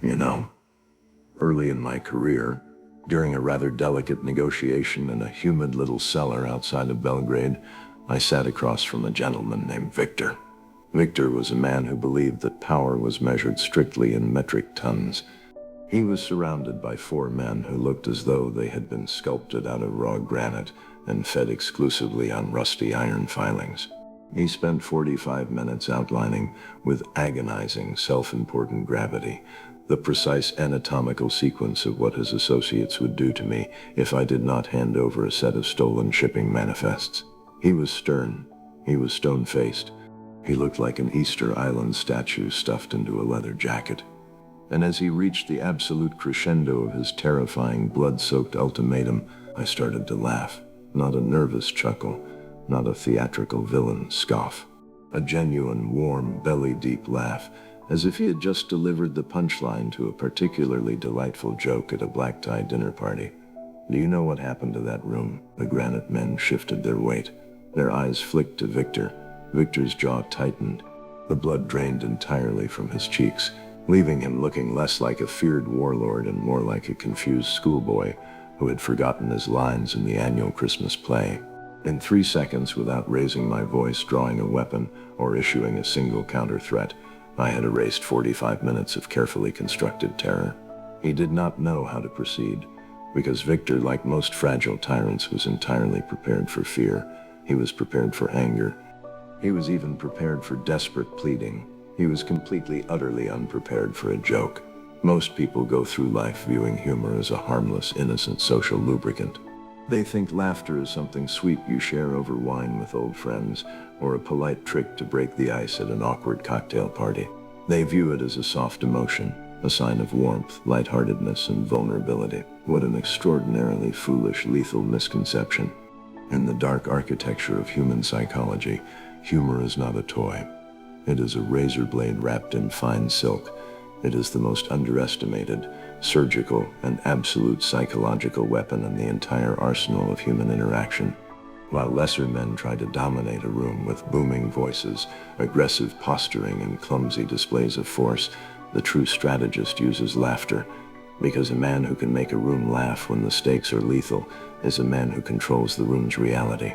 You know, early in my career, during a rather delicate negotiation in a humid little cellar outside of Belgrade, I sat across from a gentleman named Victor. Victor was a man who believed that power was measured strictly in metric tons. He was surrounded by four men who looked as though they had been sculpted out of raw granite and fed exclusively on rusty iron filings. He spent 45 minutes outlining, with agonizing, self-important gravity, the precise anatomical sequence of what his associates would do to me if I did not hand over a set of stolen shipping manifests. He was stern. He was stone-faced. He looked like an Easter Island statue stuffed into a leather jacket. And as he reached the absolute crescendo of his terrifying, blood-soaked ultimatum, I started to laugh. Not a nervous chuckle, not a theatrical villain scoff. A genuine, warm, belly-deep laugh, as if he had just delivered the punchline to a particularly delightful joke at a black-tie dinner party. Do you know what happened to that room? The granite men shifted their weight. Their eyes flicked to Victor. Victor's jaw tightened. The blood drained entirely from his cheeks, leaving him looking less like a feared warlord and more like a confused schoolboy who had forgotten his lines in the annual Christmas play. In 3 seconds, without raising my voice, drawing a weapon, or issuing a single counter-threat, I had erased 45 minutes of carefully constructed terror. He did not know how to proceed, because Victor, like most fragile tyrants, was entirely prepared for fear. He was prepared for anger. He was even prepared for desperate pleading. He was completely, utterly unprepared for a joke. Most people go through life viewing humor as a harmless, innocent social lubricant. They think laughter is something sweet you share over wine with old friends, or a polite trick to break the ice at an awkward cocktail party. They view it as a soft emotion, a sign of warmth, lightheartedness, and vulnerability. What an extraordinarily foolish, lethal misconception. In the dark architecture of human psychology, humor is not a toy. It is a razor blade wrapped in fine silk. It is the most underestimated, surgical, and absolute psychological weapon in the entire arsenal of human interaction. While lesser men try to dominate a room with booming voices, aggressive posturing, and clumsy displays of force, the true strategist uses laughter, because a man who can make a room laugh when the stakes are lethal is a man who controls the room's reality.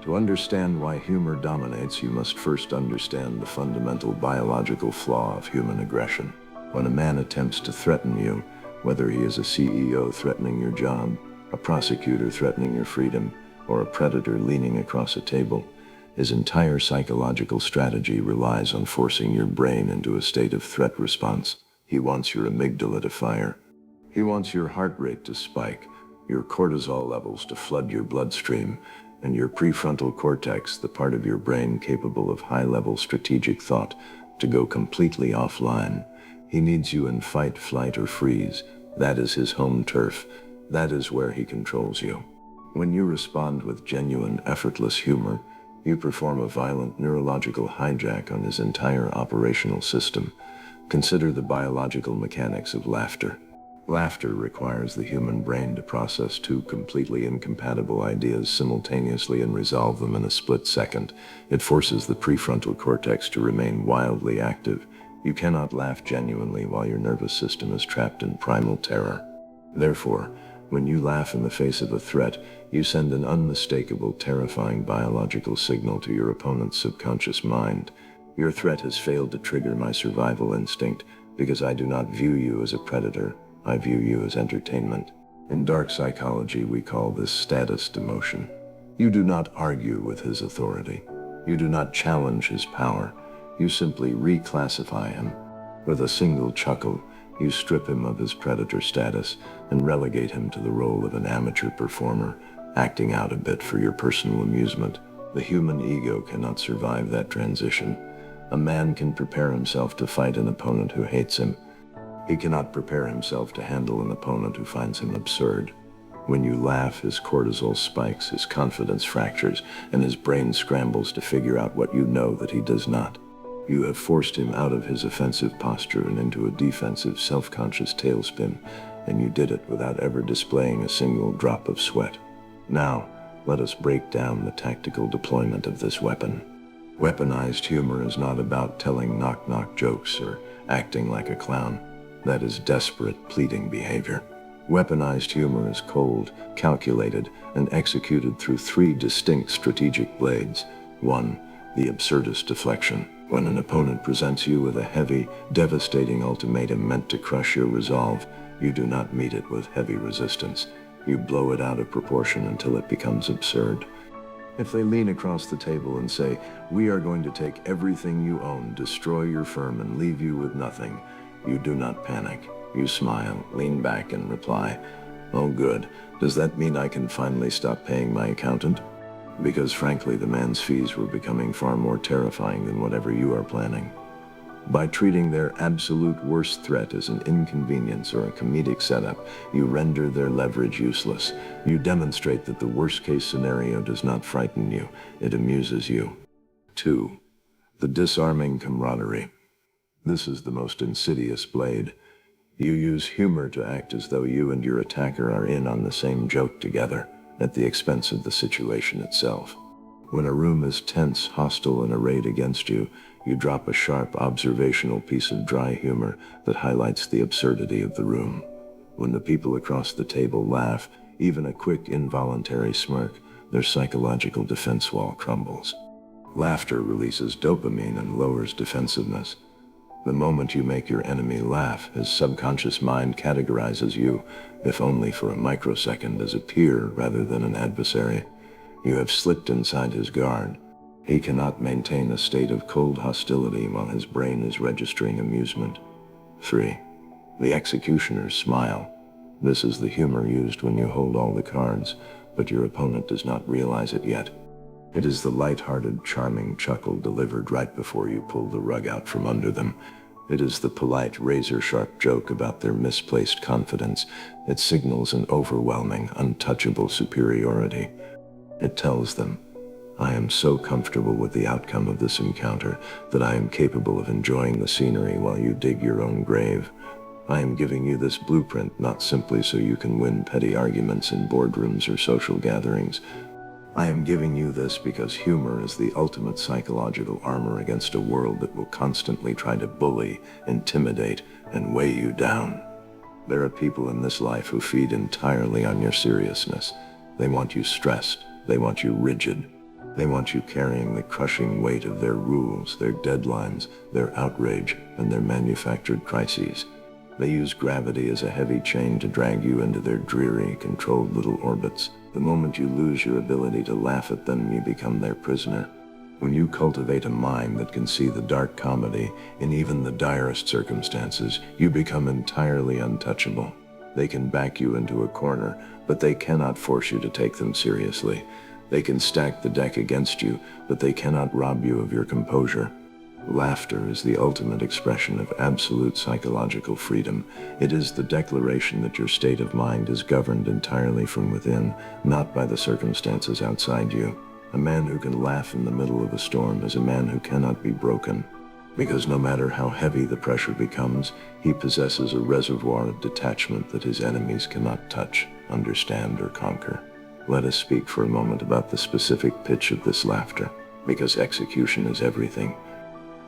To understand why humor dominates, you must first understand the fundamental biological flaw of human aggression. When a man attempts to threaten you, whether he is a CEO threatening your job, a prosecutor threatening your freedom, or a predator leaning across a table, his entire psychological strategy relies on forcing your brain into a state of threat response. He wants your amygdala to fire. He wants your heart rate to spike, your cortisol levels to flood your bloodstream, and your prefrontal cortex, the part of your brain capable of high-level strategic thought, to go completely offline. He needs you in fight, flight, or freeze. That is his home turf. That is where he controls you. When you respond with genuine, effortless humor, you perform a violent neurological hijack on his entire operational system. Consider the biological mechanics of laughter. Laughter requires the human brain to process two completely incompatible ideas simultaneously and resolve them in a split second. It forces the prefrontal cortex to remain wildly active. You cannot laugh genuinely while your nervous system is trapped in primal terror. Therefore, when you laugh in the face of a threat, you send an unmistakable, terrifying biological signal to your opponent's subconscious mind. Your threat has failed to trigger my survival instinct, because I do not view you as a predator. I view you as entertainment. In dark psychology, we call this status demotion. You do not argue with his authority. You do not challenge his power. You simply reclassify him. With a single chuckle, you strip him of his predator status and relegate him to the role of an amateur performer, acting out a bit for your personal amusement. The human ego cannot survive that transition. A man can prepare himself to fight an opponent who hates him. He cannot prepare himself to handle an opponent who finds him absurd. When you laugh, his cortisol spikes, his confidence fractures, and his brain scrambles to figure out what you know that he does not. You have forced him out of his offensive posture and into a defensive, self-conscious tailspin, and you did it without ever displaying a single drop of sweat. Now, let us break down the tactical deployment of this weapon. Weaponized humor is not about telling knock-knock jokes or acting like a clown. That is desperate, pleading behavior. Weaponized humor is cold, calculated, and executed through three distinct strategic blades. 1. The absurdist deflection. When an opponent presents you with a heavy, devastating ultimatum meant to crush your resolve, you do not meet it with heavy resistance. You blow it out of proportion until it becomes absurd. If they lean across the table and say, "We are going to take everything you own, destroy your firm, and leave you with nothing," you do not panic. You smile, lean back, and reply, "Oh good, does that mean I can finally stop paying my accountant?" Because frankly, the man's fees were becoming far more terrifying than whatever you are planning. By treating their absolute worst threat as an inconvenience or a comedic setup, you render their leverage useless. You demonstrate that the worst-case scenario does not frighten you, it amuses you. 2. The disarming camaraderie. This is the most insidious blade. You use humor to act as though you and your attacker are in on the same joke together, at the expense of the situation itself. When a room is tense, hostile, and arrayed against you, you drop a sharp, observational piece of dry humor that highlights the absurdity of the room. When the people across the table laugh, even a quick, involuntary smirk, their psychological defense wall crumbles. Laughter releases dopamine and lowers defensiveness. The moment you make your enemy laugh, his subconscious mind categorizes you, if only for a microsecond, as a peer rather than an adversary. You have slipped inside his guard. He cannot maintain a state of cold hostility while his brain is registering amusement. 3. The executioner's smile. This is the humor used when you hold all the cards, but your opponent does not realize it yet. It is the light-hearted, charming chuckle delivered right before you pull the rug out from under them. It is the polite, razor-sharp joke about their misplaced confidence. It signals an overwhelming, untouchable superiority. It tells them, "I am so comfortable with the outcome of this encounter that I am capable of enjoying the scenery while you dig your own grave. I am giving you this blueprint not simply so you can win petty arguments in boardrooms or social gatherings. I am giving you this because humor is the ultimate psychological armor against a world that will constantly try to bully, intimidate, and weigh you down." There are people in this life who feed entirely on your seriousness. They want you stressed. They want you rigid. They want you carrying the crushing weight of their rules, their deadlines, their outrage, and their manufactured crises. They use gravity as a heavy chain to drag you into their dreary, controlled little orbits. The moment you lose your ability to laugh at them, you become their prisoner. When you cultivate a mind that can see the dark comedy in even the direst circumstances, you become entirely untouchable. They can back you into a corner, but they cannot force you to take them seriously. They can stack the deck against you, but they cannot rob you of your composure. Laughter is the ultimate expression of absolute psychological freedom. It is the declaration that your state of mind is governed entirely from within, not by the circumstances outside you. A man who can laugh in the middle of a storm is a man who cannot be broken, because no matter how heavy the pressure becomes, he possesses a reservoir of detachment that his enemies cannot touch, understand, or conquer. Let us speak for a moment about the specific pitch of this laughter, because execution is everything.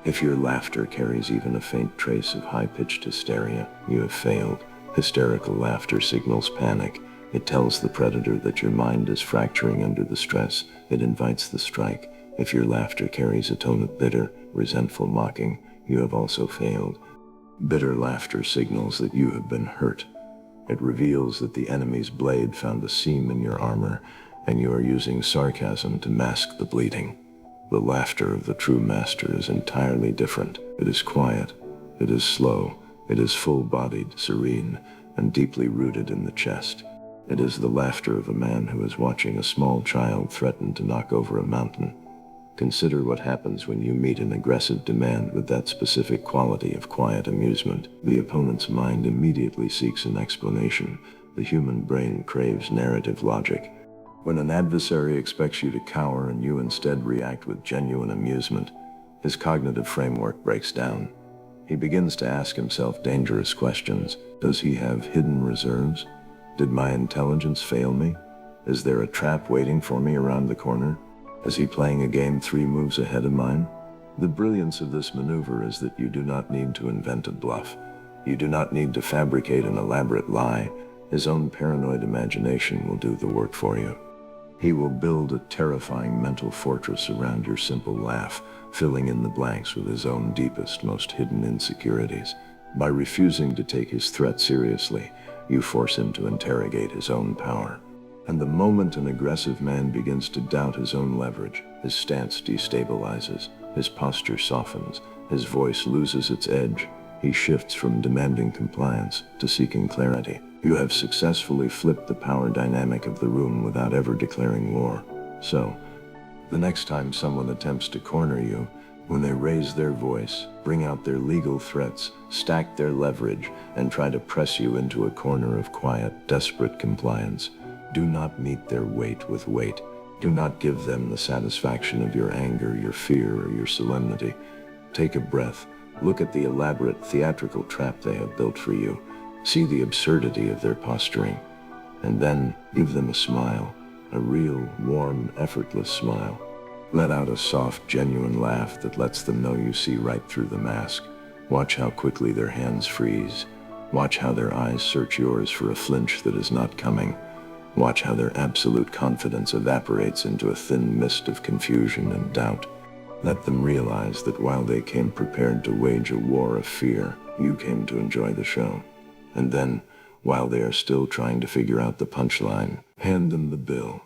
If your laughter carries even a faint trace of high-pitched hysteria, you have failed. Hysterical laughter signals panic. It tells the predator that your mind is fracturing under the stress. It invites the strike. If your laughter carries a tone of bitter, resentful mocking, you have also failed. Bitter laughter signals that you have been hurt. It reveals that the enemy's blade found a seam in your armor, and you are using sarcasm to mask the bleeding. The laughter of the true master is entirely different. It is quiet, it is slow, it is full-bodied, serene, and deeply rooted in the chest. It is the laughter of a man who is watching a small child threaten to knock over a mountain. Consider what happens when you meet an aggressive demand with that specific quality of quiet amusement. The opponent's mind immediately seeks an explanation. The human brain craves narrative logic. When an adversary expects you to cower and you instead react with genuine amusement, his cognitive framework breaks down. He begins to ask himself dangerous questions. Does he have hidden reserves? Did my intelligence fail me? Is there a trap waiting for me around the corner? Is he playing a game 3 moves ahead of mine? The brilliance of this maneuver is that you do not need to invent a bluff. You do not need to fabricate an elaborate lie. His own paranoid imagination will do the work for you. He will build a terrifying mental fortress around your simple laugh, filling in the blanks with his own deepest, most hidden insecurities. By refusing to take his threat seriously, you force him to interrogate his own power. And the moment an aggressive man begins to doubt his own leverage, his stance destabilizes, his posture softens, his voice loses its edge. He shifts from demanding compliance to seeking clarity. You have successfully flipped the power dynamic of the room without ever declaring war. So, the next time someone attempts to corner you, when they raise their voice, bring out their legal threats, stack their leverage, and try to press you into a corner of quiet, desperate compliance, do not meet their weight with weight. Do not give them the satisfaction of your anger, your fear, or your solemnity. Take a breath. Look at the elaborate theatrical trap they have built for you. See the absurdity of their posturing. And then give them a smile, a real, warm, effortless smile. Let out a soft, genuine laugh that lets them know you see right through the mask. Watch how quickly their hands freeze. Watch how their eyes search yours for a flinch that is not coming. Watch how their absolute confidence evaporates into a thin mist of confusion and doubt. Let them realize that while they came prepared to wage a war of fear, you came to enjoy the show. And then, while they are still trying to figure out the punchline, hand them the bill.